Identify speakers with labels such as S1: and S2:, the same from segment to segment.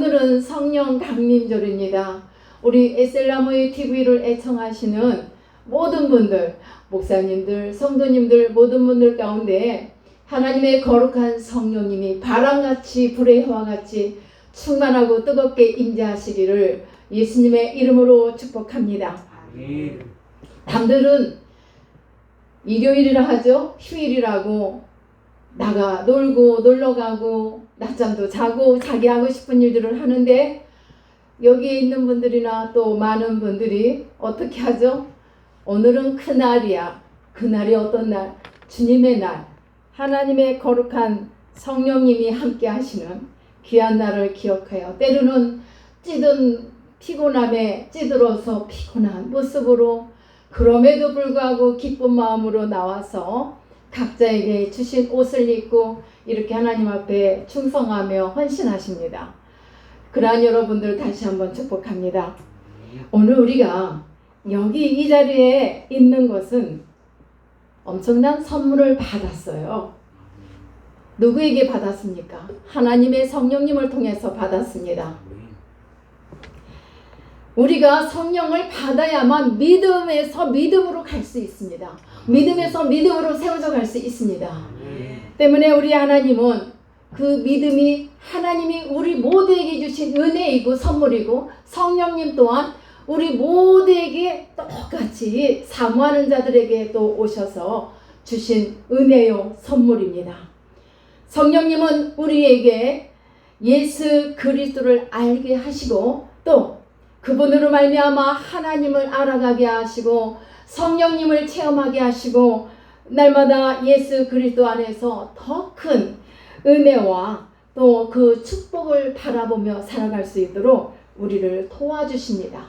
S1: 오늘은 성령 강림절입니다. 우리 에셀나무의 TV를 애청하시는 모든 분들, 목사님들, 성도님들 모든 분들 가운데 하나님의 거룩한 성령님이 바람같이 불의 해와 같이 충만하고 뜨겁게 임재하시기를 예수님의 이름으로 축복합니다. 남들은 일요일이라 하죠. 휴일이라고 나가 놀고 놀러가고 낮잠도 자고 자기 하고 싶은 일들을 하는데, 여기에 있는 분들이나 또 많은 분들이 어떻게 하죠? 오늘은 그날이야. 그날이 어떤 날? 주님의 날, 하나님의 거룩한 성령님이 함께 하시는 귀한 날을 기억하여 때로는 찌든 피곤함에 찌들어서 피곤한 모습으로 그럼에도 불구하고 기쁜 마음으로 나와서 각자에게 주신 옷을 입고 이렇게 하나님 앞에 충성하며 헌신하십니다. 그러한 여러분들 다시 한번 축복합니다. 오늘 우리가 여기 이 자리에 있는 것은 엄청난 선물을 받았어요. 누구에게 받았습니까? 하나님의 성령님을 통해서 받았습니다. 우리가 성령을 받아야만 믿음에서 믿음으로 갈 수 있습니다. 믿음에서 믿음으로 세워져 갈 수 있습니다. 때문에 우리 하나님은 그 믿음이 하나님이 우리 모두에게 주신 은혜이고 선물이고, 성령님 또한 우리 모두에게 똑같이 사모하는 자들에게 또 오셔서 주신 은혜요 선물입니다. 성령님은 우리에게 예수 그리스도를 알게 하시고 또 그분으로 말미암아 하나님을 알아가게 하시고 성령님을 체험하게 하시고 날마다 예수 그리스도 안에서 더 큰 은혜와 또 그 축복을 바라보며 살아갈 수 있도록 우리를 도와주십니다.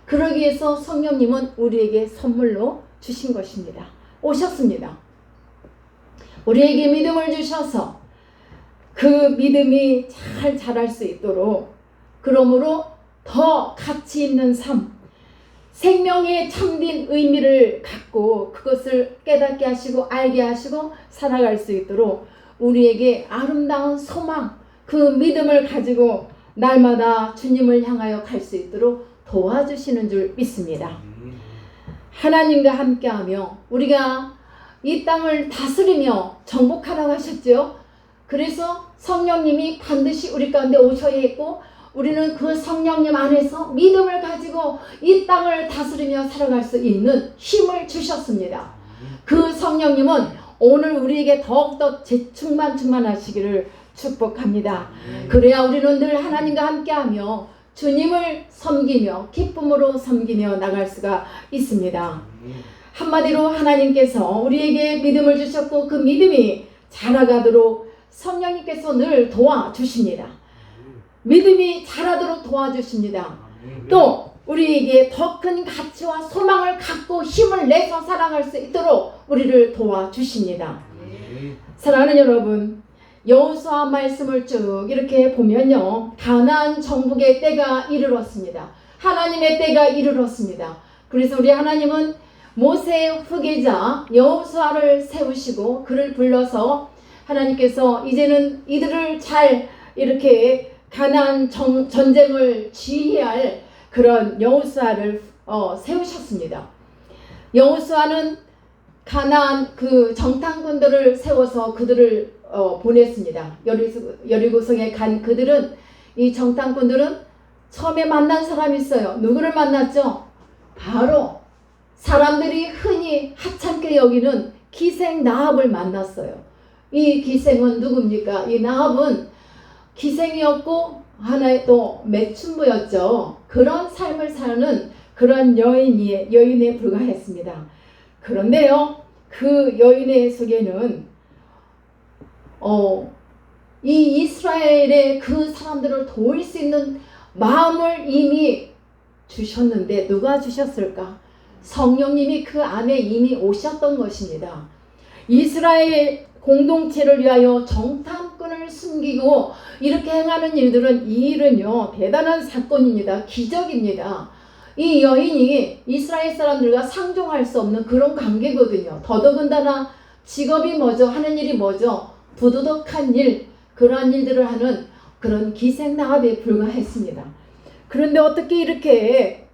S1: 그러기 위해서 성령님은 우리에게 선물로 주신 것입니다. 오셨습니다. 우리에게 믿음을 주셔서 그 믿음이 잘 자랄 수 있도록, 그러므로 더 가치 있는 삶, 생명의 참된 의미를 갖고 그것을 깨닫게 하시고 알게 하시고 살아갈 수 있도록 우리에게 아름다운 소망, 그 믿음을 가지고 날마다 주님을 향하여 갈 수 있도록 도와주시는 줄 믿습니다. 하나님과 함께하며 우리가 이 땅을 다스리며 정복하라고 하셨죠. 그래서 성령님이 반드시 우리 가운데 오셔야 했고, 우리는 그 성령님 안에서 믿음을 가지고 이 땅을 다스리며 살아갈 수 있는 힘을 주셨습니다. 그 성령님은 오늘 우리에게 더욱더 충만하시기를 축복합니다. 그래야 우리는 늘 하나님과 함께하며 주님을 섬기며 기쁨으로 섬기며 나갈 수가 있습니다. 한마디로 하나님께서 우리에게 믿음을 주셨고 그 믿음이 자라가도록 성령님께서 늘 도와주십니다. 믿음이 자라도록 도와주십니다. 또 우리에게 더 큰 가치와 소망을 갖고 힘을 내서 살아갈 수 있도록 우리를 도와주십니다. 사랑하는 여러분, 여호수아 말씀을 쭉 이렇게 보면요, 가나안 정복의 때가 이르렀습니다. 하나님의 때가 이르렀습니다. 그래서 우리 하나님은 모세의 후계자 여호수아를 세우시고 그를 불러서 하나님께서 이제는 이들을 잘 이렇게 가나안 전쟁을 지휘할 그런 여호수아를 세우셨습니다. 여호수아는 가나안 그 정탐꾼들을 세워서 그들을 보냈습니다. 여리고성에 간 그들은, 이 정탐꾼들은 처음에 만난 사람이 있어요. 누구를 만났죠? 바로 사람들이 흔히 하찮게 여기는 기생 나합을 만났어요. 이 기생은 누굽니까? 이 나합은 기생이었고 하나의 또 매춘부였죠. 그런 삶을 사는 그런 여인에 불과했습니다. 그런데요, 그 여인의 속에는 이 이스라엘의 그 사람들을 도울 수 있는 마음을 이미 주셨는데 누가 주셨을까? 성령님이 그 안에 이미 오셨던 것입니다. 이스라엘 공동체를 위하여 정탐꾼을 숨기고 이렇게 행하는 일들은, 이 일은요 대단한 사건입니다. 기적입니다. 이 여인이 이스라엘 사람들과 상종할 수 없는 그런 관계거든요. 더더군다나 직업이 뭐죠? 하는 일이 뭐죠? 부도덕한 일, 그러한 일들을 하는 그런 기생나합에 불과했습니다. 그런데 어떻게 이렇게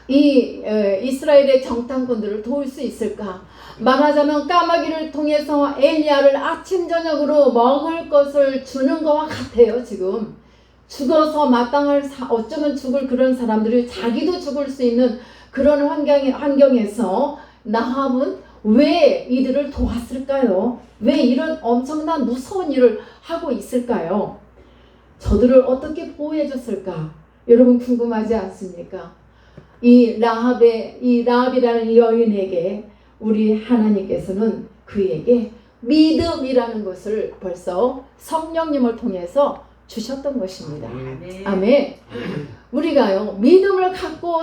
S1: 이스라엘의 정탐꾼들을 도울 수 있을까? 말하자면 까마귀를 통해서 엘리야를 아침 저녁으로 먹을 것을 주는 것과 같아요. 지금 죽어서 마땅할 어쩌면 죽을 그런 사람들이 자기도 죽을 수 있는 그런 환경에서 나합은 왜 이들을 도왔을까요? 왜 이런 엄청난 무서운 일을 하고 있을까요? 저들을 어떻게 보호해 줬을까? 여러분 궁금하지 않습니까? 이 라합이라는 이 여인에게 우리 하나님께서는 그에게 믿음이라는 것을 벌써 성령님을 통해서 주셨던 것입니다. 아멘. 우리가요, 믿음을 갖고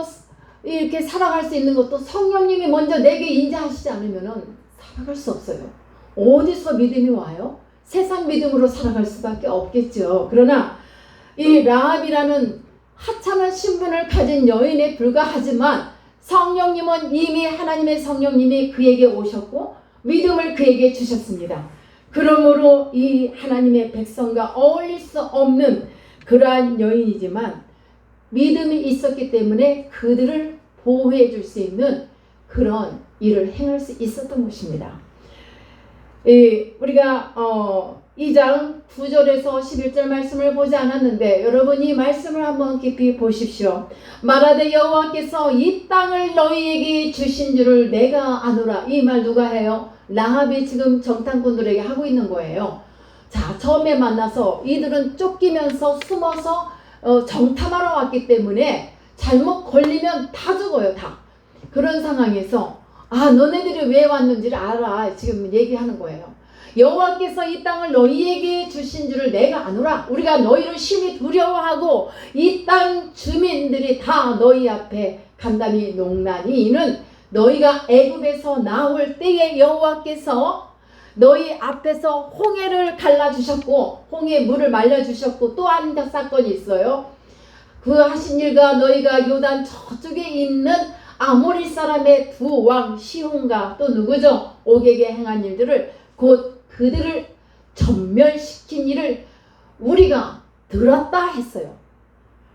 S1: 이렇게 살아갈 수 있는 것도 성령님이 먼저 내게 인자하시지 않으면 살아갈 수 없어요. 어디서 믿음이 와요? 세상 믿음으로 살아갈 수밖에 없겠죠. 그러나 이 라합이라는 하찮은 신분을 가진 여인에 불과하지만 성령님은 이미 하나님의 성령님이 그에게 오셨고 믿음을 그에게 주셨습니다. 그러므로 이 하나님의 백성과 어울릴 수 없는 그러한 여인이지만 믿음이 있었기 때문에 그들을 보호해 줄 수 있는 그런 일을 행할 수 있었던 것입니다. 우리가 2장 9절에서 11절 말씀을 보지 않았는데 여러분이 말씀을 한번 깊이 보십시오. 말하되 여호와께서 이 땅을 너희에게 주신 줄을 내가 아노라. 이 말 누가 해요? 라합이 지금 정탐꾼들에게 하고 있는 거예요. 자, 처음에 만나서 이들은 쫓기면서 숨어서 정탐하러 왔기 때문에 잘못 걸리면 다 죽어요. 다. 그런 상황에서 너네들이 왜 왔는지를 알아. 지금 얘기하는 거예요. 여호와께서 이 땅을 너희에게 주신 줄을 내가 아노라. 우리가 너희를 심히 두려워하고 이 땅 주민들이 다 너희 앞에 간담이 농나니 이는 너희가 애굽에서 나올 때에 여호와께서 너희 앞에서 홍해를 갈라주셨고 홍해 물을 말려주셨고 또 한 사건이 있어요. 그 하신 일과 너희가 요단 저쪽에 있는 아모리 사람의 두 왕 시혼과 또 누구죠? 옥에게 행한 일들을 곧 그들을 전멸시킨 일을 우리가 들었다 했어요.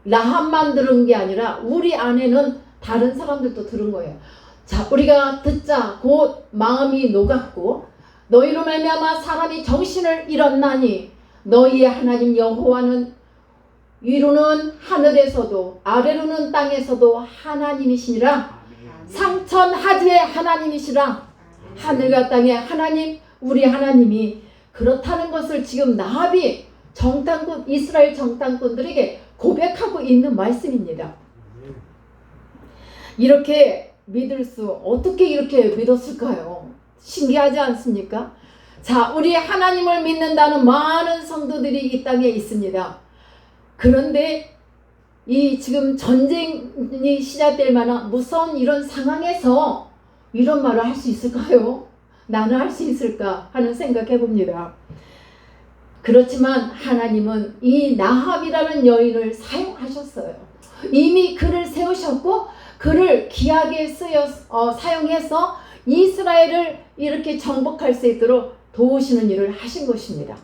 S1: 라합만 들은 게 아니라 우리 안에는 다른 사람들도 들은 거예요. 자, 우리가 듣자 곧 마음이 녹았고 너희로 말미암아 사람이 정신을 잃었나니 너희의 하나님 여호와는 위로는 하늘에서도 아래로는 땅에서도 하나님이시니라. 상천하지의 하나님이시라. 하늘과 땅의 하나님, 우리 하나님이 그렇다는 것을 지금 나합이 정탐꾼 이스라엘 정탐꾼들에게 고백하고 있는 말씀입니다. 이렇게 어떻게 이렇게 믿었을까요? 신기하지 않습니까? 자, 우리 하나님을 믿는다는 많은 성도들이 이 땅에 있습니다. 그런데 이 지금 전쟁이 시작될 만한 무서운 이런 상황에서 이런 말을 할 수 있을까요? 나는 할 수 있을까 하는 생각해 봅니다. 그렇지만 하나님은 이 나합이라는 여인을 사용하셨어요. 이미 그를 세우셨고 그를 귀하게 사용해서 이스라엘을 이렇게 정복할 수 있도록 도우시는 일을 하신 것입니다.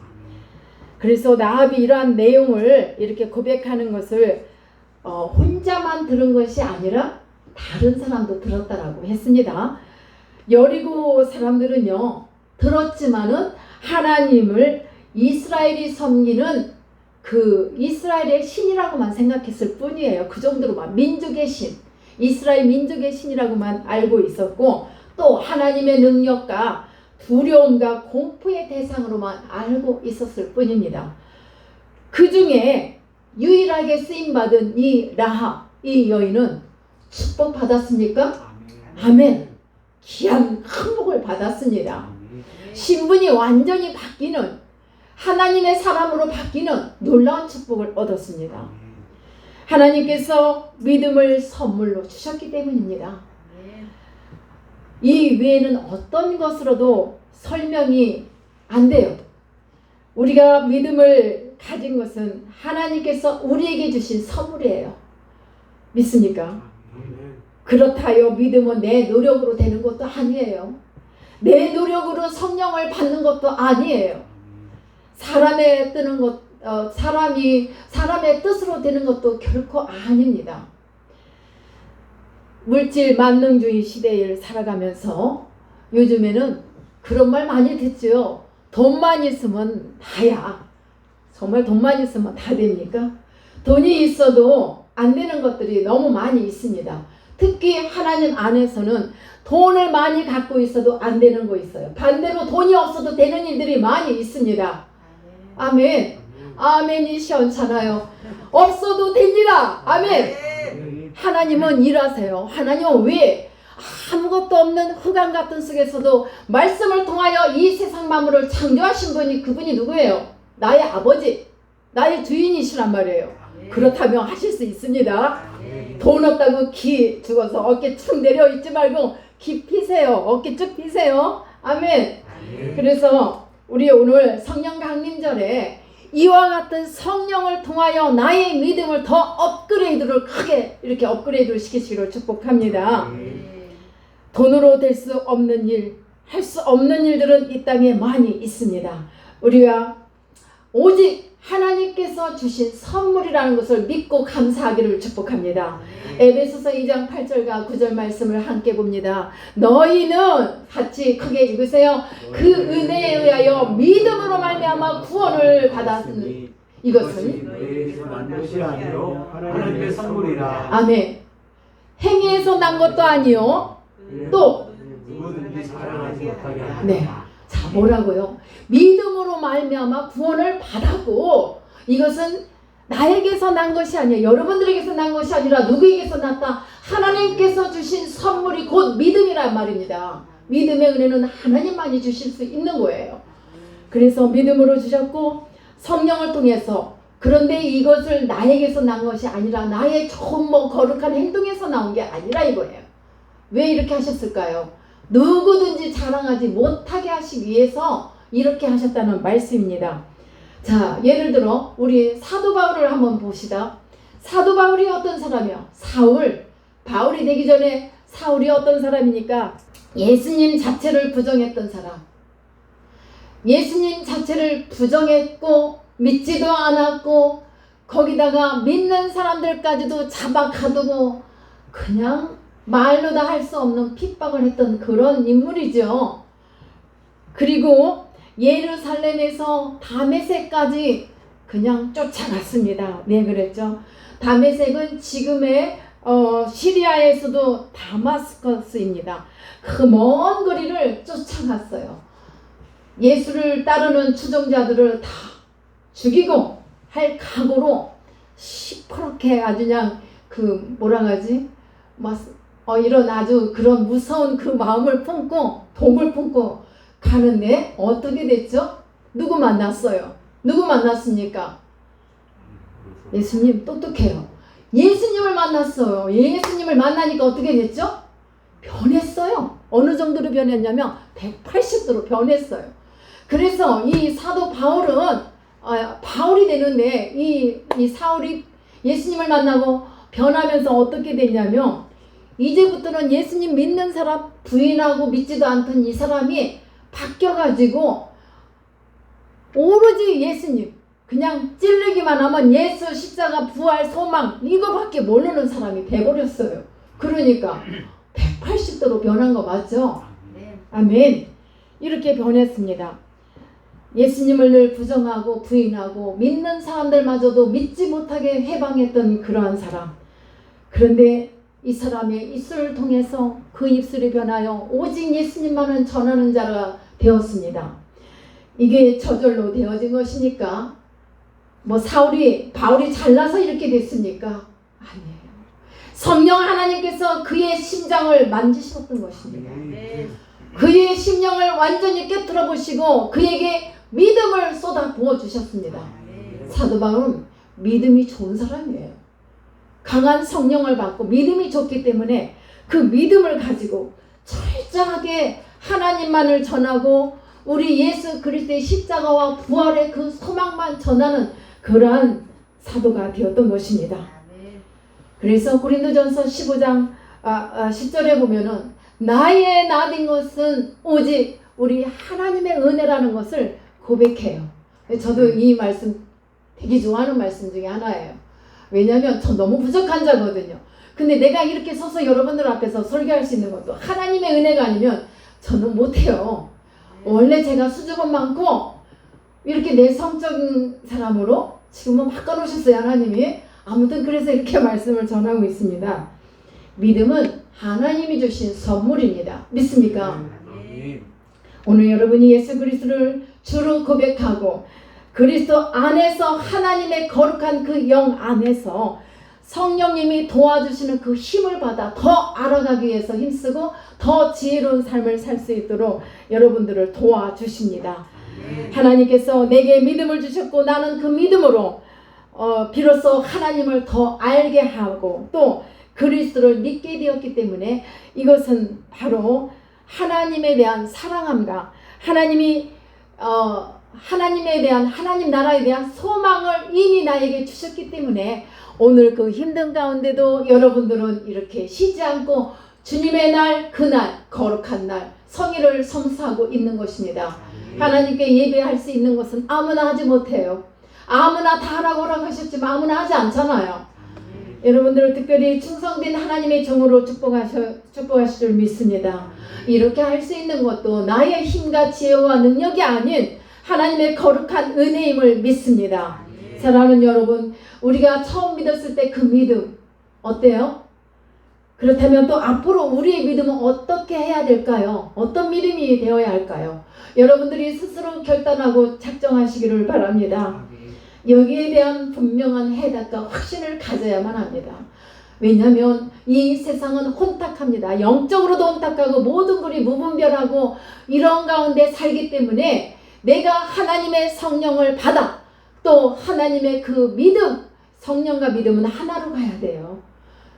S1: 그래서 나합이 이러한 내용을 이렇게 고백하는 것을 혼자만 들은 것이 아니라 다른 사람도 들었다라고 했습니다. 여리고 사람들은요 들었지만은 하나님을 이스라엘이 섬기는 그 이스라엘의 신이라고만 생각했을 뿐이에요. 그 정도로만 민족의 신, 이스라엘 민족의 신이라고만 알고 있었고 또 하나님의 능력과 두려움과 공포의 대상으로만 알고 있었을 뿐입니다. 그 중에 유일하게 쓰임받은 이 라합, 이 여인은 축복 받았습니까? 아멘. 귀한 큰 복을 받았습니다. 신분이 완전히 바뀌는 하나님의 사람으로 바뀌는 놀라운 축복을 얻었습니다. 하나님께서 믿음을 선물로 주셨기 때문입니다. 이 외에는 어떤 것으로도 설명이 안 돼요. 우리가 믿음을 가진 것은 하나님께서 우리에게 주신 선물이에요. 믿습니까? 그렇다요 믿음은 내 노력으로 되는 것도 아니에요. 내 노력으로 성령을 받는 것도 아니에요. 사람의 사람의 뜻으로 되는 것도 결코 아닙니다. 물질 만능주의 시대를 살아가면서 요즘에는 그런 말 많이 듣죠. 돈만 있으면 다야. 정말 돈만 있으면 다 됩니까? 돈이 있어도 안 되는 것들이 너무 많이 있습니다. 특히 하나님 안에서는 돈을 많이 갖고 있어도 안 되는 거 있어요. 반대로 돈이 없어도 되는 일들이 많이 있습니다. 아멘. 아멘이 시원찮아요. 없어도 됩니다. 아멘. 하나님은 일하세요. 하나님은 왜 아무것도 없는 흑암 같은 속에서도 말씀을 통하여 이 세상 만물을 창조하신 분이 그분이 누구예요? 나의 아버지, 나의 주인이시란 말이에요. 그렇다면 하실 수 있습니다. 돈 없다고 기 죽어서 어깨 쭉 내려 있지 말고 기 피세요. 어깨 쭉 피세요. 아멘. 그래서 우리 오늘 성령 강림절에 이와 같은 성령을 통하여 나의 믿음을 더 업그레이드를 크게 이렇게 업그레이드를 시키시기를 축복합니다. 돈으로 될 수 없는 일, 할 수 없는 일들은 이 땅에 많이 있습니다. 우리가 오직 하나님께서 주신 선물이라는 것을 믿고 감사하기를 축복합니다. 에베소서 2장 8절과 9절 말씀을 함께 봅니다. 너희는 같이 크게 읽으세요. 그 은혜에 의하여 믿음으로 말미암아 구원을 받았으니 이것은
S2: 너희에게서 난 것이 아니요 하나님의 선물이라.
S1: 아멘. 행위에서 난 것도 아니요. 또
S2: 누구든지 자랑하지 못하게 하라.
S1: 네. 자, 뭐라고요? 믿음으로 말미암아 구원을 받았고 이것은 나에게서 난 것이 아니에요. 여러분들에게서 난 것이 아니라 누구에게서 났다? 하나님께서 주신 선물이 곧 믿음이란 말입니다. 믿음의 은혜는 하나님만이 주실 수 있는 거예요. 그래서 믿음으로 주셨고 성령을 통해서, 그런데 이것을 나에게서 난 것이 아니라 나의 좋은 거룩한 행동에서 나온 게 아니라 이거예요. 왜 이렇게 하셨을까요? 누구든지 자랑하지 못하게 하시기 위해서 이렇게 하셨다는 말씀입니다. 자, 예를 들어 우리 사도 바울을 한번 봅시다. 사도 바울이 어떤 사람이요? 바울이 되기 전에 사울이 어떤 사람이니까 예수님 자체를 부정했던 사람. 예수님 자체를 부정했고 믿지도 않았고 거기다가 믿는 사람들까지도 잡아가두고 그냥 말로 다 할 수 없는 핍박을 했던 그런 인물이죠. 그리고 예루살렘에서 다메섹까지 그냥 쫓아갔습니다. 네, 그랬죠. 다메섹은 지금의 시리아에서도 다마스커스입니다. 그 먼 거리를 쫓아갔어요. 예수를 따르는 추종자들을 다 죽이고 할 각오로 시퍼렇게 아주 그냥 그 뭐라 하지? 이런 아주 그런 무서운 그 마음을 품고 독을 품고 가는데 어떻게 됐죠? 누구 만났어요? 누구 만났습니까? 예수님. 똑똑해요. 예수님을 만났어요. 예수님을 만나니까 어떻게 됐죠? 변했어요. 어느 정도로 변했냐면 180도로 변했어요. 그래서 이 사도 바울은 바울이 되는데 이 사울이 예수님을 만나고 변하면서 어떻게 됐냐면 이제부터는 예수님 믿는 사람 부인하고 믿지도 않던 이 사람이 바뀌어가지고 오로지 예수님 그냥 찔르기만 하면 예수 십자가 부활 소망 이거밖에 모르는 사람이 돼버렸어요. 그러니까 180도로 변한 거 맞죠? 아멘. 이렇게 변했습니다. 예수님을 늘 부정하고 부인하고 믿는 사람들마저도 믿지 못하게 해방했던 그러한 사람. 그런데 이 사람의 입술을 통해서 그 입술이 변하여 오직 예수님만을 전하는 자가 되었습니다. 이게 저절로 되어진 것이니까 바울이 잘나서 이렇게 됐습니까? 아니에요. 성령 하나님께서 그의 심장을 만지셨던 것입니다. 그의 심령을 완전히 깨뜨려 보시고 그에게 믿음을 쏟아 부어 주셨습니다. 사도 바울은 믿음이 좋은 사람이에요. 강한 성령을 받고 믿음이 좋기 때문에 그 믿음을 가지고 철저하게 하나님만을 전하고 우리 예수 그리스도의 십자가와 부활의 그 소망만 전하는 그러한 사도가 되었던 것입니다. 그래서 고린도전서 15장 10절에 보면은 나의 나된 것은 오직 우리 하나님의 은혜라는 것을 고백해요. 저도 이 말씀 되게 좋아하는 말씀 중에 하나예요. 왜냐하면 저 너무 부족한 자거든요. 근데 내가 이렇게 서서 여러분들 앞에서 설교할 수 있는 것도 하나님의 은혜가 아니면 저는 못해요. 원래 제가 수줍음 많고 이렇게 내성적인 사람으로 지금은 바꿔놓으셨어요, 하나님이. 아무튼 그래서 이렇게 말씀을 전하고 있습니다. 믿음은 하나님이 주신 선물입니다. 믿습니까? 오늘 여러분이 예수 그리스도를 주로 고백하고 그리스도 안에서 하나님의 거룩한 그 영 안에서 성령님이 도와주시는 그 힘을 받아 더 알아가기 위해서 힘쓰고 더 지혜로운 삶을 살 수 있도록 여러분들을 도와주십니다. 하나님께서 내게 믿음을 주셨고 나는 그 믿음으로 비로소 하나님을 더 알게 하고 또 그리스도를 믿게 되었기 때문에 이것은 바로 하나님에 대한 사랑함과 하나님에 대한 하나님 나라에 대한 소망을 이미 나에게 주셨기 때문에 오늘 그 힘든 가운데도 여러분들은 이렇게 쉬지 않고 주님의 날 그날 거룩한 날 성의를 성수하고 있는 것입니다. 하나님께 예배할 수 있는 것은 아무나 하지 못해요. 아무나 다 하라고 하셨지만 아무나 하지 않잖아요. 여러분들을 특별히 충성된 하나님의 종으로 축복하실 줄 믿습니다. 이렇게 할 수 있는 것도 나의 힘과 지혜와 능력이 아닌 하나님의 거룩한 은혜임을 믿습니다. 사랑하는 여러분, 우리가 처음 믿었을 때 그 믿음 어때요? 그렇다면 또 앞으로 우리의 믿음은 어떻게 해야 될까요? 어떤 믿음이 되어야 할까요? 여러분들이 스스로 결단하고 작정하시기를 바랍니다. 여기에 대한 분명한 해답과 확신을 가져야만 합니다. 왜냐하면 이 세상은 혼탁합니다. 영적으로도 혼탁하고 모든 것이 무분별하고 이런 가운데 살기 때문에 내가 하나님의 성령을 받아 또 하나님의 그 믿음, 성령과 믿음은 하나로 가야 돼요.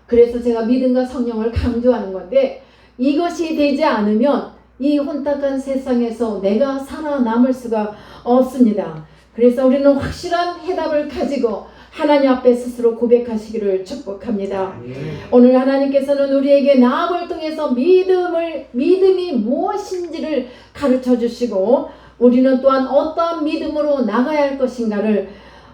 S1: 그래서 제가 믿음과 성령을 강조하는 건데 이것이 되지 않으면 이 혼탁한 세상에서 내가 살아남을 수가 없습니다. 그래서 우리는 확실한 해답을 가지고 하나님 앞에 스스로 고백하시기를 축복합니다. 오늘 하나님께서는 우리에게 나합을 통해서 믿음이 무엇인지를 가르쳐 주시고 우리는 또한 어떠한 믿음으로 나가야 할 것인가를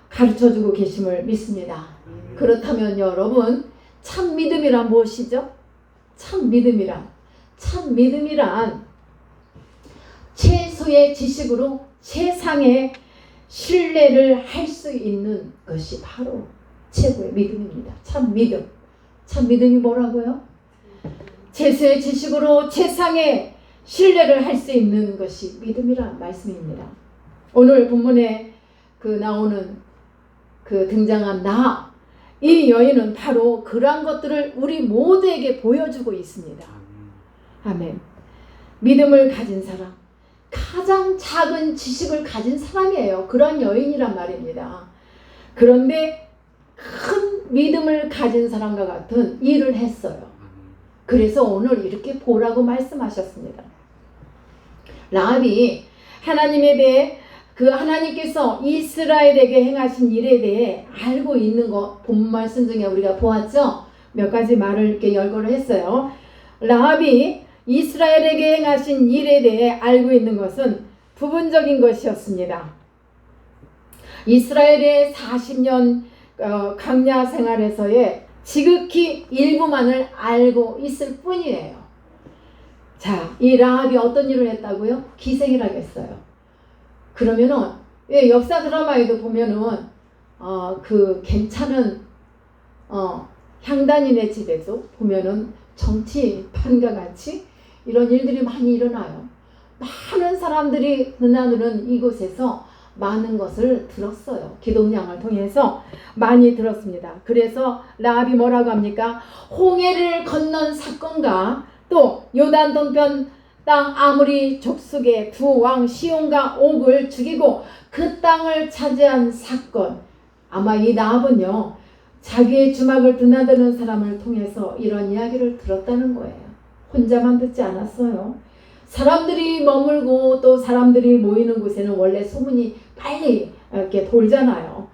S1: 가르쳐 주고 계심을 믿습니다. 그렇다면 여러분, 참 믿음이란 무엇이죠? 참 믿음이란 최소의 지식으로 세상에 신뢰를 할 수 있는 것이 바로 최고의 믿음입니다. 참 믿음이 뭐라고요? 최소의 지식으로 세상에 신뢰를 할 수 있는 것이 믿음이란 말씀입니다. 오늘 본문에 등장한 나합, 이 여인은 바로 그러한 것들을 우리 모두에게 보여주고 있습니다. 아멘. 믿음을 가진 사람, 가장 작은 지식을 가진 사람이에요. 그런 여인이란 말입니다. 그런데 큰 믿음을 가진 사람과 같은 일을 했어요. 그래서 오늘 이렇게 보라고 말씀하셨습니다. 라합이 하나님에 대해 하나님께서 이스라엘에게 행하신 일에 대해 알고 있는 것, 본 말씀 중에 우리가 보았죠? 몇 가지 말을 이렇게 열거를 했어요. 라합이 이스라엘에게 행하신 일에 대해 알고 있는 것은 부분적인 것이었습니다. 이스라엘의 40년 광야 생활에서의 지극히 일부만을 알고 있을 뿐이에요. 자, 이 라합이 어떤 일을 했다고요? 기생을 하겠어요. 그러면은 역사 드라마에도 보면은 그 괜찮은 향단인의 집에서 보면은 정치판과 같이 이런 일들이 많이 일어나요. 많은 사람들이 그날은 이곳에서 많은 것을 들었어요. 기독량을 통해서 많이 들었습니다. 그래서 라합이 뭐라고 합니까? 홍해를 건넌 사건과 또 요단 동편 땅 아모리 족속의 두 왕 시온과 옥을 죽이고 그 땅을 차지한 사건. 아마 이 라합은요, 자기의 주막을 드나드는 사람을 통해서 이런 이야기를 들었다는 거예요. 혼자만 듣지 않았어요. 사람들이 머물고 또 사람들이 모이는 곳에는 원래 소문이 빨리 이렇게 돌잖아요.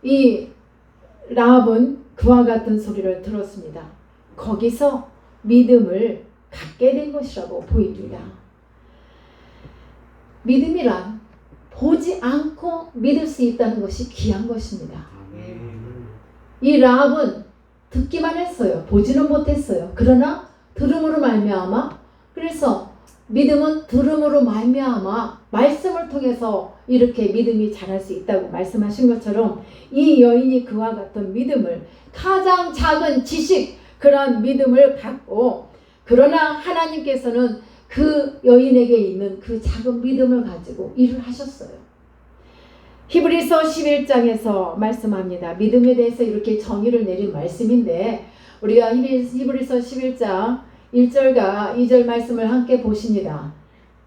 S1: 이 라합은 그와 같은 소리를 들었습니다. 거기서 믿음을 갖게 된 것이라고 보입니다. 믿음이란 보지 않고 믿을 수 있다는 것이 귀한 것입니다.
S2: 아멘.
S1: 이 라합은 듣기만 했어요. 보지는 못했어요. 그러나 들음으로 말미암아, 그래서 믿음은 들음으로 말미암아 말씀을 통해서 이렇게 믿음이 자랄 수 있다고 말씀하신 것처럼 이 여인이 그와 같은 믿음을, 가장 작은 지식, 그런 믿음을 갖고, 그러나 하나님께서는 그 여인에게 있는 그 작은 믿음을 가지고 일을 하셨어요. 히브리서 11장에서 말씀합니다. 믿음에 대해서 이렇게 정의를 내린 말씀인데, 우리가 히브리서 11장 1절과 2절 말씀을 함께 보십니다.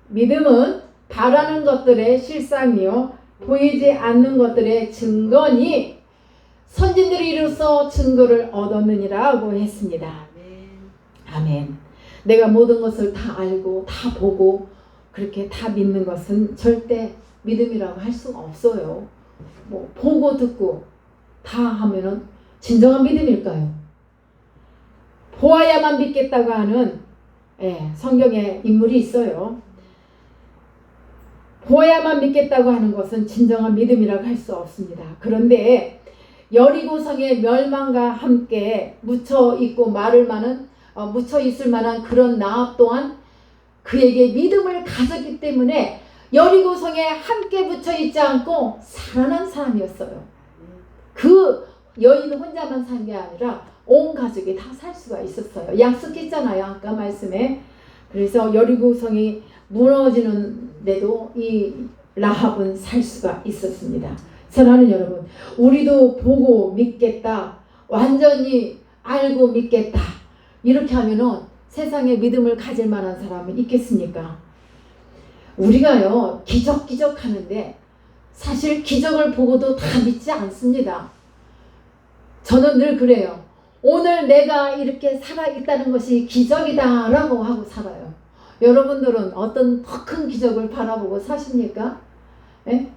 S1: 믿음은 바라는 것들의 실상이요 보이지 않는 것들의 증거니 선진들이 이로써 증거를 얻었느니라고 했습니다. 아멘. 내가 모든 것을 다 알고 다 보고 그렇게 다 믿는 것은 절대 믿음이라고 할 수가 없어요. 뭐 보고 듣고 다 하면은 진정한 믿음일까요? 보아야만 믿겠다고 하는 성경에 인물이 있어요. 보아야만 믿겠다고 하는 것은 진정한 믿음이라고 할 수 없습니다. 그런데 여리고성의 멸망과 함께 묻혀 있을 만한 그런 라합 또한 그에게 믿음을 가졌기 때문에 여리고성에 함께 묻혀 있지 않고 살아난 사람이었어요. 그 여인 혼자만 산 게 아니라 온 가족이 다 살 수가 있었어요. 약속했잖아요, 아까 말씀에. 그래서 여리고성이 무너지는데도 이 라합은 살 수가 있었습니다. 사랑하는 여러분, 우리도 보고 믿겠다, 완전히 알고 믿겠다, 이렇게 하면은 세상에 믿음을 가질 만한 사람은 있겠습니까? 우리가요 기적 하는데 사실 기적을 보고도 다 믿지 않습니다. 저는 늘 그래요. 오늘 내가 이렇게 살아있다는 것이 기적이다 라고 하고 살아요. 여러분들은 어떤 더 큰 기적을 바라보고 사십니까? 예?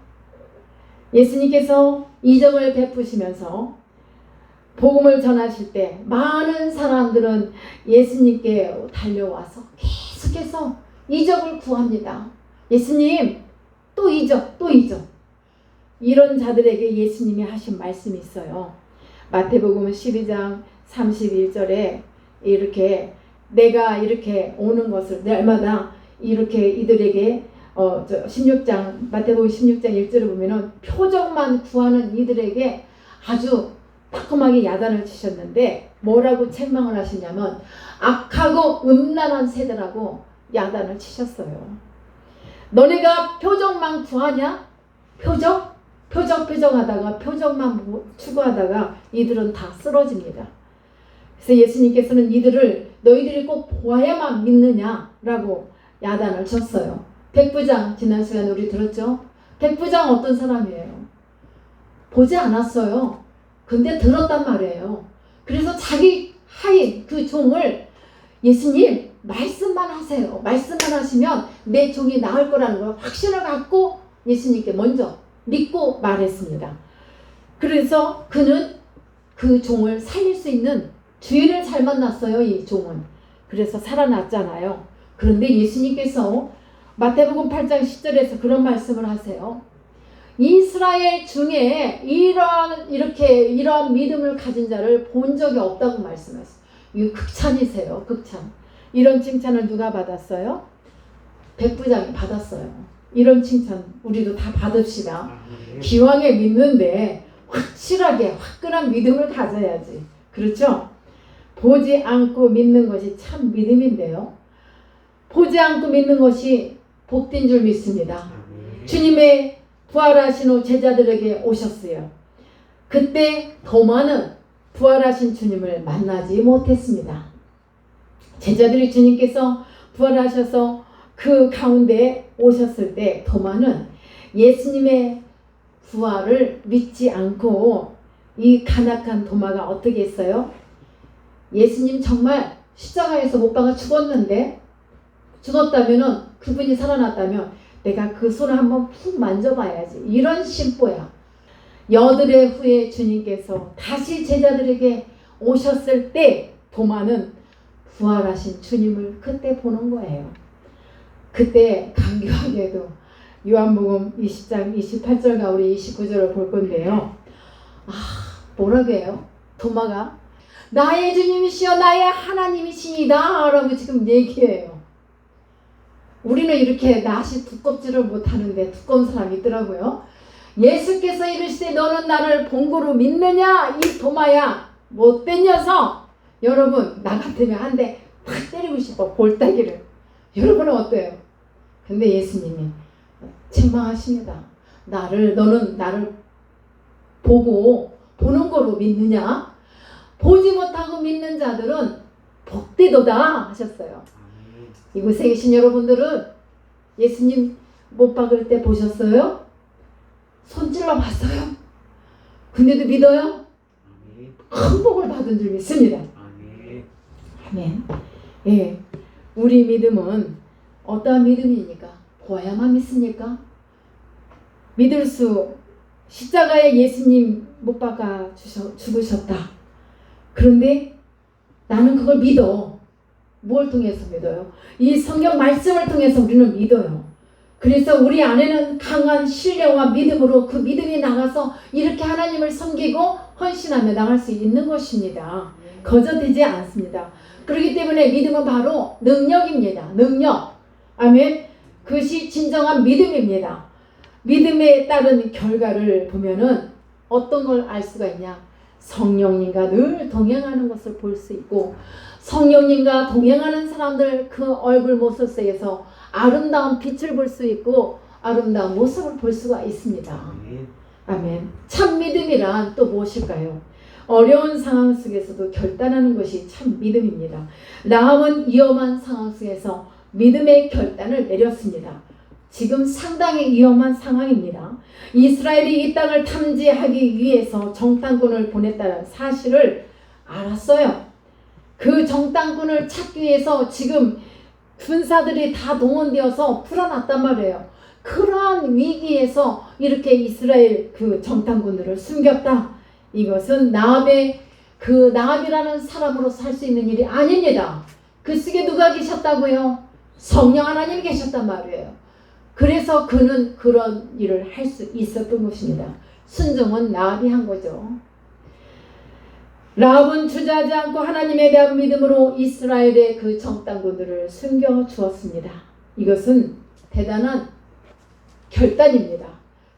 S1: 예수님께서 이적을 베푸시면서 복음을 전하실 때 많은 사람들은 예수님께 달려와서 계속해서 이적을 구합니다. 예수님, 또 이적. 이런 자들에게 예수님이 하신 말씀이 있어요. 마태복음 12장 31절에 이렇게 내가 이렇게 오는 것을 날마다 이렇게 이들에게 16장 마태복음 16장 1절을 보면은 표적만 구하는 이들에게 아주 따끔하게 야단을 치셨는데 뭐라고 책망을 하시냐면 악하고 음란한 세대라고 야단을 치셨어요. 너네가 표적만 구하냐? 표적하다가 표적만 추구하다가 이들은 다 쓰러집니다. 그래서 예수님께서는 이들을 너희들이 꼭 보아야만 믿느냐라고 야단을 쳤어요. 백부장, 지난 시간에 우리 들었죠? 백부장 어떤 사람이에요? 보지 않았어요. 근데 들었단 말이에요. 그래서 자기 하인 그 종을 예수님 말씀만 하세요. 말씀만 하시면 내 종이 나을 거라는 걸 확신을 갖고 예수님께 먼저 믿고 말했습니다. 그래서 그는 그 종을 살릴 수 있는 주인을 잘 만났어요. 이 종은. 그래서 살아났잖아요. 그런데 예수님께서 마태복음 8장 10절에서 그런 말씀을 하세요. 이스라엘 중에 이러한 믿음을 가진 자를 본 적이 없다고 말씀하세요. 이거 극찬이세요. 극찬. 이런 칭찬을 누가 받았어요? 백부장이 받았어요. 이런 칭찬 우리도 다 받읍시다. 기왕에 믿는데 확실하게 화끈한 믿음을 가져야지. 그렇죠? 보지 않고 믿는 것이 참 믿음인데요. 보지 않고 믿는 것이 복된 줄 믿습니다. 주님의 부활하신 후 제자들에게 오셨어요. 그때 도마는 부활하신 주님을 만나지 못했습니다. 제자들이 주님께서 부활하셔서 그 가운데 오셨을 때 도마는 예수님의 부활을 믿지 않고 이 간악한 도마가 어떻게 했어요? 예수님 정말 십자가에서 못 박아 죽었다면은 그분이 살아났다면 내가 그 손을 한번 푹 만져봐야지. 이런 심보야. 여드레 후에 주님께서 다시 제자들에게 오셨을 때 도마는 부활하신 주님을 그때 보는 거예요. 그때 강교하게도 요한복음 20장 28절과 우리 29절을 볼 건데요. 뭐라고 해요? 도마가 나의 주님이시여 나의 하나님이시니다 라고 지금 얘기해요. 우리는 이렇게 낫이 두껍지를 못하는데 두꺼운 사람이 있더라고요. 예수께서 이르시되 너는 나를 본고로 믿느냐 이 도마야 못된 녀석. 여러분 나 같으면 한 대 팍 때리고 싶어 볼따기를. 여러분은 어때요? 근데 예수님이 책망하십니다. 너는 나를 보는 거로 믿느냐? 보지 못하고 믿는 자들은 복되도다 하셨어요. 이곳에 계신 여러분들은 예수님 못 박을 때 보셨어요? 손질러 봤어요? 근데도 믿어요? 큰 복을 받은 줄 믿습니다. 아멘. 예, 우리 믿음은 어떠한 믿음입니까? 보아야만 믿습니까? 십자가에 예수님 못 박아 죽으셨다. 그런데 나는 그걸 믿어. 뭘 통해서 믿어요? 이 성경 말씀을 통해서 우리는 믿어요. 그래서 우리 안에는 강한 신뢰와 믿음으로 그 믿음이 나가서 이렇게 하나님을 섬기고 헌신하며 나갈 수 있는 것입니다. 거저되지 않습니다. 그렇기 때문에 믿음은 바로 능력입니다. 능력. 아멘. 그것이 진정한 믿음입니다. 믿음에 따른 결과를 보면은 어떤 걸 알 수가 있냐? 성령님과 늘 동행하는 것을 볼 수 있고, 성령님과 동행하는 사람들 그 얼굴 모습 속에서 아름다운 빛을 볼 수 있고 아름다운 모습을 볼 수가 있습니다. 아멘. 참 믿음이란 또 무엇일까요? 어려운 상황 속에서도 결단하는 것이 참 믿음입니다. 라합은 위험한 상황 속에서 믿음의 결단을 내렸습니다. 지금 상당히 위험한 상황입니다. 이스라엘이 이 땅을 탐지하기 위해서 정탐꾼을 보냈다는 사실을 알았어요. 그 정탐꾼을 찾기 위해서 지금 군사들이 다 동원되어서 풀어놨단 말이에요. 그러한 위기에서 이렇게 이스라엘 그 정탐꾼들을 숨겼다. 이것은 나합이라는 사람으로서 할 수 있는 일이 아닙니다. 그 속에 누가 계셨다고요? 성령 하나님이 계셨단 말이에요. 그래서 그는 그런 일을 할 수 있었던 것입니다. 순종은 라합이 한 거죠. 라합은 주저하지 않고 하나님에 대한 믿음으로 이스라엘의 그 정탐꾼들을 숨겨주었습니다. 이것은 대단한 결단입니다.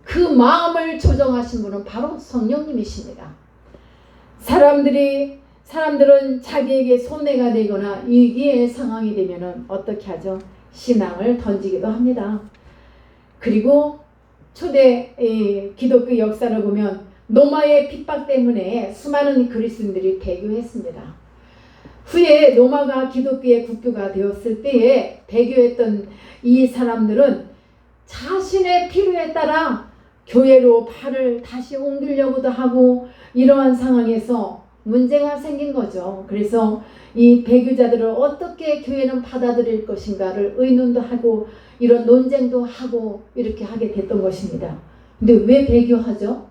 S1: 그 마음을 조정하신 분은 바로 성령님이십니다. 사람들은 자기에게 손해가 되거나 위기의 상황이 되면 어떻게 하죠? 신앙을 던지기도 합니다. 그리고 초대 기독교 역사를 보면 로마의 핍박 때문에 수많은 그리스도인들이 배교했습니다. 후에 로마가 기독교의 국교가 되었을 때에 배교했던 이 사람들은 자신의 필요에 따라 교회로 발을 다시 옮기려고도 하고 이러한 상황에서 문제가 생긴 거죠. 그래서 이 배교자들을 어떻게 교회는 받아들일 것인가를 의논도 하고 이런 논쟁도 하고 이렇게 하게 됐던 것입니다. 근데 왜 배교하죠?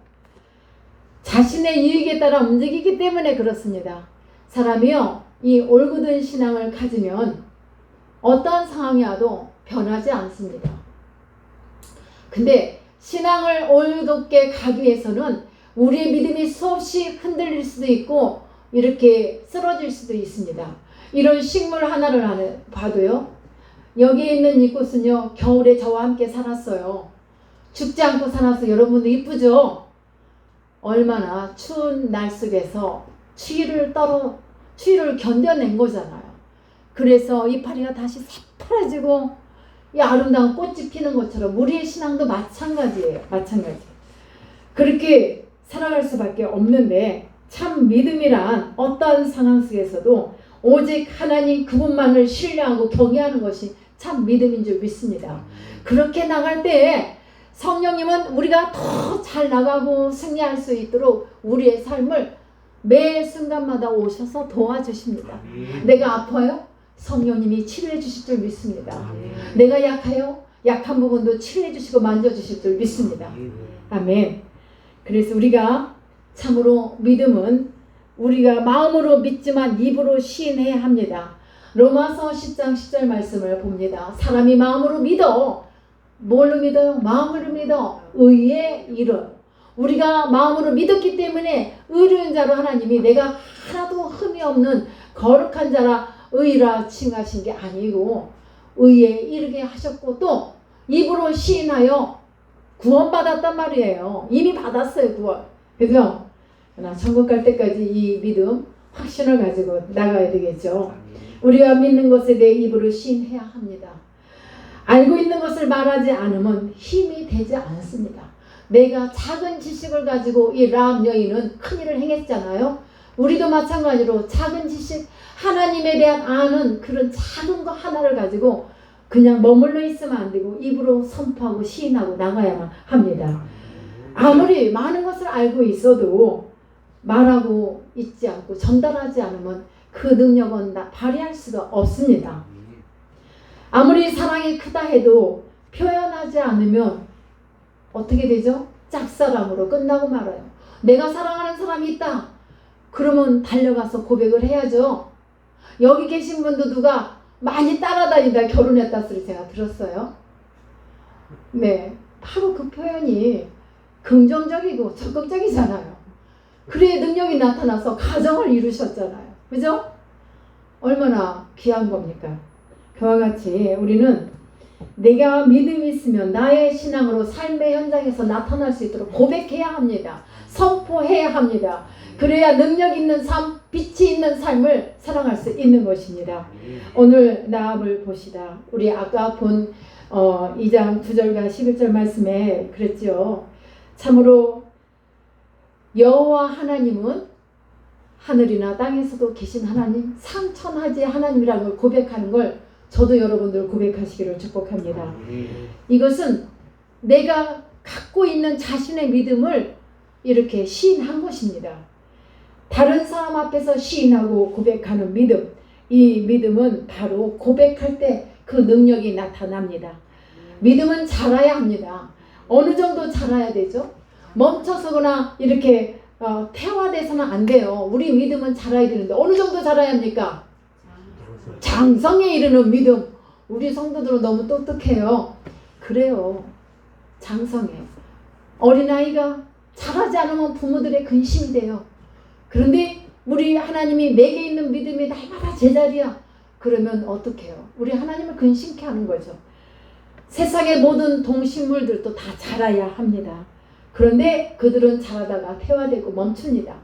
S1: 자신의 이익에 따라 움직이기 때문에 그렇습니다. 사람이요, 이 올곧은 신앙을 가지면 어떠한 상황이 와도 변하지 않습니다. 근데 신앙을 올곧게 가기 위해서는 우리의 믿음이 수없이 흔들릴 수도 있고 이렇게 쓰러질 수도 있습니다. 이런 식물 하나를 봐도요. 여기에 있는 이 꽃은요. 겨울에 저와 함께 살았어요. 죽지 않고 살아서 여러분도 이쁘죠? 얼마나 추운 날 속에서 추위를 견뎌낸 거잖아요. 그래서 이파리가 다시 새파래지고 이 아름다운 꽃이 피는 것처럼 우리의 신앙도 마찬가지예요. 그렇게 살아갈 수밖에 없는데 참 믿음이란 어떠한 상황 속에서도 오직 하나님 그분만을 신뢰하고 경외하는 것이 참 믿음인 줄 믿습니다. 그렇게 나갈 때 성령님은 우리가 더 잘 나가고 승리할 수 있도록 우리의 삶을 매 순간마다 오셔서 도와주십니다. 내가 아파요? 성령님이 치료해 주실 줄 믿습니다. 내가 약해요? 약한 부분도 치료해 주시고 만져주실 줄 믿습니다. 아멘. 그래서 우리가 참으로 믿음은 우리가 마음으로 믿지만 입으로 시인해야 합니다. 로마서 10장 10절 말씀을 봅니다. 사람이 마음으로 믿어 뭘로 믿어요? 마음으로 믿어. 의에 이르. 우리가 마음으로 믿었기 때문에 의로운 자로 하나님이 내가 하나도 흠이 없는 거룩한 자라 의라 칭하신 게 아니고 의에 이르게 하셨고 또 입으로 시인하여 구원받았단 말이에요. 이미 받았어요, 구원. 그죠? 그러나 천국 갈 때까지 이 믿음, 확신을 가지고 나가야 되겠죠. 우리가 믿는 것에 대해 입으로 시인해야 합니다. 알고 있는 것을 말하지 않으면 힘이 되지 않습니다. 내가 작은 지식을 가지고 이 라합 여인은 큰일을 행했잖아요. 우리도 마찬가지로 작은 지식, 하나님에 대한 아는 그런 작은 거 하나를 가지고 그냥 머물러 있으면 안 되고 입으로 선포하고 시인하고 나가야만 합니다. 아무리 많은 것을 알고 있어도 말하고 있지 않고 전달하지 않으면 그 능력은 발휘할 수가 없습니다. 아무리 사랑이 크다 해도 표현하지 않으면 어떻게 되죠? 짝사랑으로 끝나고 말아요. 내가 사랑하는 사람이 있다. 그러면 달려가서 고백을 해야죠. 여기 계신 분도 누가 많이 따라다니다 결혼했다 소리 제가 들었어요. 네, 바로 그 표현이 긍정적이고 적극적이잖아요. 그래야 능력이 나타나서 가정을 이루셨잖아요. 그죠? 얼마나 귀한 겁니까? 그와 같이 우리는 내가 믿음이 있으면 나의 신앙으로 삶의 현장에서 나타날 수 있도록 고백해야 합니다. 선포해야 합니다. 그래야 능력 있는 삶, 빛이 있는 삶을 살아갈 수 있는 것입니다. 오늘 라합을 보시다. 우리 아까 본 2장 9절과 11절 말씀에 그랬죠. 참으로 여호와 하나님은 하늘이나 땅에서도 계신 하나님, 상천하지 하나님이라는 걸 고백하는 걸 저도 여러분들 고백하시기를 축복합니다. 이것은 내가 갖고 있는 자신의 믿음을 이렇게 시인한 것입니다. 다른 사람 앞에서 시인하고 고백하는 믿음, 이 믿음은 바로 고백할 때 그 능력이 나타납니다. 믿음은 자라야 합니다. 어느 정도 자라야 되죠? 멈춰서거나 이렇게 태화돼서는 안 돼요. 우리 믿음은 자라야 되는데 어느 정도 자라야 합니까? 장성에 이르는 믿음. 우리 성도들은 너무 똑똑해요. 그래요. 장성에. 어린아이가 자라지 않으면 부모들의 근심이 돼요. 그런데 우리 하나님이 내게 있는 믿음이 날마다 제자리야. 그러면 어떻게 해요? 우리 하나님을 근심케 하는 거죠. 세상의 모든 동식물들도 다 자라야 합니다. 그런데 그들은 자라다가 퇴화되고 멈춥니다.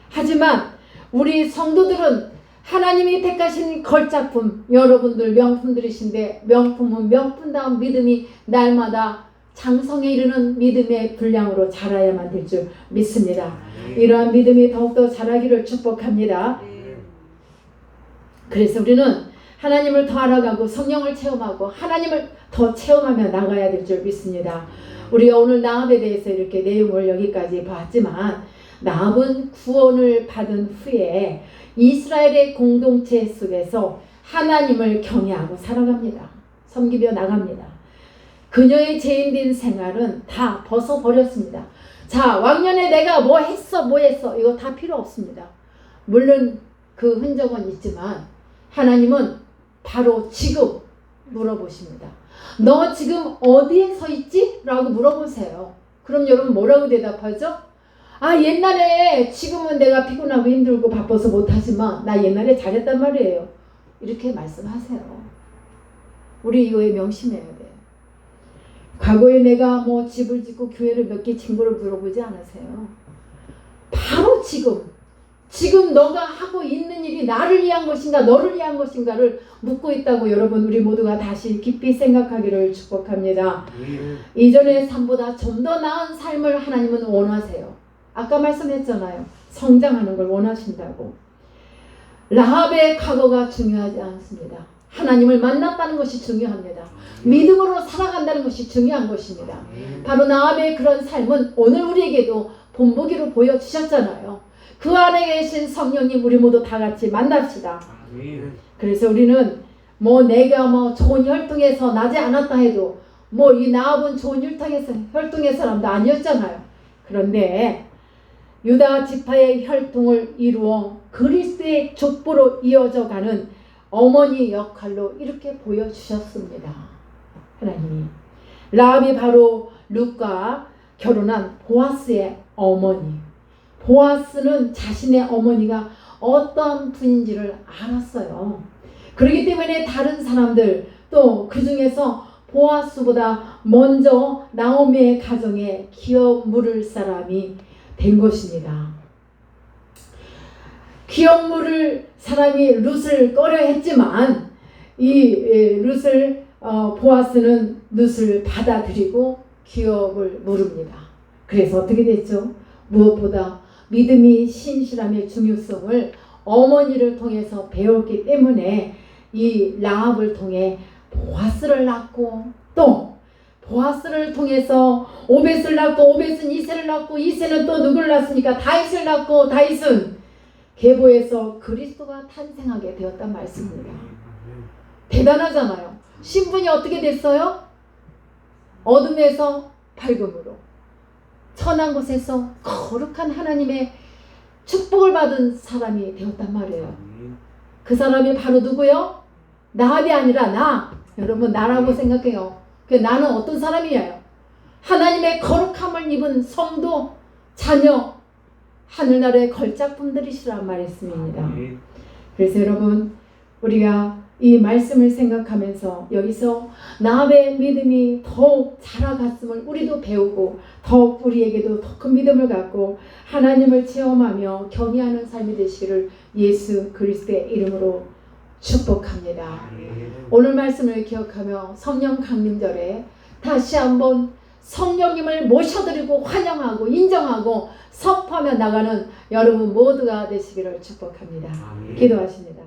S1: 하지만 우리 성도들은 하나님이 택하신 걸작품, 여러분들 명품들이신데 명품은 명품다운 믿음이 날마다 장성에 이르는 믿음의 분량으로 자라야만 될 줄 믿습니다. 이러한 믿음이 더욱더 자라기를 축복합니다. 그래서 우리는 하나님을 더 알아가고 성령을 체험하고 하나님을 더 체험하며 나가야 될 줄 믿습니다. 우리가 오늘 라합에 대해서 이렇게 내용을 여기까지 봤지만 라합은 구원을 받은 후에 이스라엘의 공동체 속에서 하나님을 경외하고 살아갑니다. 섬기며 나갑니다. 그녀의 죄인된 생활은 다 벗어버렸습니다. 자, 왕년에 내가 뭐 했어 이거 다 필요 없습니다. 물론 그 흔적은 있지만 하나님은 바로 지금 물어보십니다. 너 지금 어디에 서 있지? 라고 물어보세요. 그럼 여러분 뭐라고 대답하죠? 아, 옛날에, 지금은 내가 피곤하고 힘들고 바빠서 못하지만 나 옛날에 잘했단 말이에요. 이렇게 말씀하세요. 우리 이거에 명심해야 돼. 과거에 내가 뭐 집을 짓고 교회를 몇 개 진 거를 물어보지 않으세요. 바로 지금 너가 하고 있는 일이 나를 위한 것인가 너를 위한 것인가를 묻고 있다고 여러분 우리 모두가 다시 깊이 생각하기를 축복합니다. 이전의 삶보다 좀 더 나은 삶을 하나님은 원하세요. 아까 말씀했잖아요. 성장하는 걸 원하신다고. 라합의 과거가 중요하지 않습니다. 하나님을 만났다는 것이 중요합니다. 믿음으로 살아간다는 것이 중요한 것입니다. 바로 라합의 그런 삶은 오늘 우리에게도 본보기로 보여주셨잖아요. 그 안에 계신 성령님 우리 모두 다 같이 만납시다. 그래서 우리는 뭐 내가 뭐 좋은 혈통에서 나지 않았다 해도 뭐 이 라합은 좋은 혈통의 사람도 아니었잖아요. 그런데 유다 지파의 혈통을 이루어 그리스도의 족보로 이어져 가는 어머니 역할로 이렇게 보여주셨습니다. 하나님이 라합이 바로 룻과 결혼한 보아스의 어머니. 보아스는 자신의 어머니가 어떤 분인지를 알았어요. 그렇기 때문에 다른 사람들 또 그 중에서 보아스보다 먼저 나오미의 가정에 기업 물을 사람이 된 것입니다. 기업 물을 사람이 룻을 꺼려 했지만 이 룻을 보아스는 룻을 받아들이고 기업을 물읍니다. 그래서 어떻게 됐죠? 무엇보다 믿음이 신실함의 중요성을 어머니를 통해서 배웠기 때문에 이 라합을 통해 보아스를 낳고 또 보아스를 통해서 오벳을 낳고 오벳은 이새를 낳고 이새는 또 누구를 낳습니까? 다윗을 낳고 다윗은 계보에서 그리스도가 탄생하게 되었단 말씀입니다. 대단하잖아요. 신분이 어떻게 됐어요? 어둠에서 밝음으로 천한 곳에서 거룩한 하나님의 축복을 받은 사람이 되었단 말이에요. 그 사람이 바로 누구요? 라합이 아니라 나. 여러분 나라고 생각해요. 나는 어떤 사람이에요? 하나님의 거룩함을 입은 성도, 자녀, 하늘나라의 걸작품들이시란 말씀입니다. 그래서 여러분 우리가 이 말씀을 생각하면서 여기서 라합의 믿음이 더욱 자라갔음을 우리도 배우고 더욱 우리에게도 더 큰 믿음을 갖고 하나님을 체험하며 경외하는 삶이 되시기를 예수 그리스도의 이름으로 축복합니다. 오늘 말씀을 기억하며 성령 강림절에 다시 한번 성령님을 모셔드리고 환영하고 인정하고 선포하며 나가는 여러분 모두가 되시기를 축복합니다. 기도하십니다.